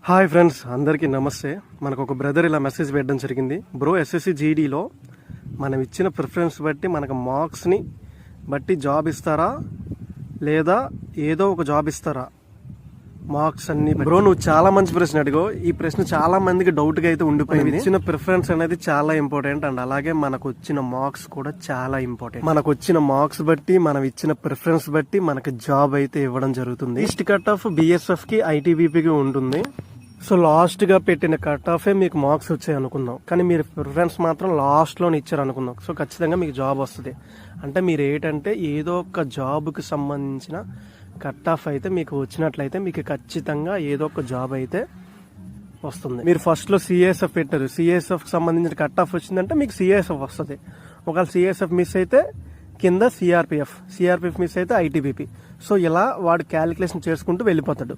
Hi friends, అందరికీ నమస్తే. మనకు ఒక బ్రదర్ ఇలా మెసేజ్ పెట్టడం జరిగింది. బ్రో, ఎస్ఎస్సి జీడీలో మనం ఇచ్చిన ప్రిఫరెన్స్ బట్టి మనకు మార్క్స్ని బట్టి జాబ్ ఇస్తారా లేదా ఏదో ఒక జాబ్ ఇస్తారా? మార్క్స్ అన్ని బ్రో, నువ్వు చాలా మంచి ప్రశ్న అడిగో. ఈ ప్రశ్న చాలా మందికి డౌట్గా అయితే ఉండిపోయింది. ఇచ్చిన ప్రిఫరెన్స్ అనేది చాలా ఇంపార్టెంట్ అండ్ అలాగే మనకు వచ్చిన మార్క్స్ కూడా చాలా ఇంపార్టెంట్. మనకు వచ్చిన మార్క్స్ బట్టి మనం ఇచ్చిన ప్రిఫరెన్స్ బట్టి మనకి జాబ్ అయితే ఇవ్వడం జరుగుతుంది. ఈస్ట్ కట్ ఆఫ్ బిఎస్ఎఫ్ కి ఐటీబీపీకి ఉంటుంది. సో లాస్ట్ గా పెట్టిన కట్ ఆఫే మీకు మార్క్స్ వచ్చాయి అనుకుందాం, కానీ మీరు ప్రిఫరెన్స్ మాత్రం లాస్ట్ లోనే ఇచ్చారు అనుకుందాం. సో ఖచ్చితంగా మీకు జాబ్ వస్తుంది. అంటే మీరు ఏంటంటే ఏదో ఒక జాబ్ కి సంబంధించిన కట్ ఆఫ్ అయితే మీకు వచ్చినట్లయితే మీకు ఖచ్చితంగా ఏదో ఒక జాబ్ అయితే వస్తుంది. మీరు ఫస్ట్ లో సిఎస్ఎఫ్ పెట్టారు, సిఎస్ఎఫ్ సంబంధించిన కట్ ఆఫ్ వచ్చిందంటే మీకు సిఎస్ఎఫ్ వస్తుంది. ఒకవేళ సిఎస్ఎఫ్ మిస్ అయితే కింద సిఆర్పిఎఫ్ మిస్ అయితే ఐటీబీపీ. సో ఇలా వాడు క్యాలిక్యులేషన్ చేసుకుంటూ వెళ్ళిపోతాడు.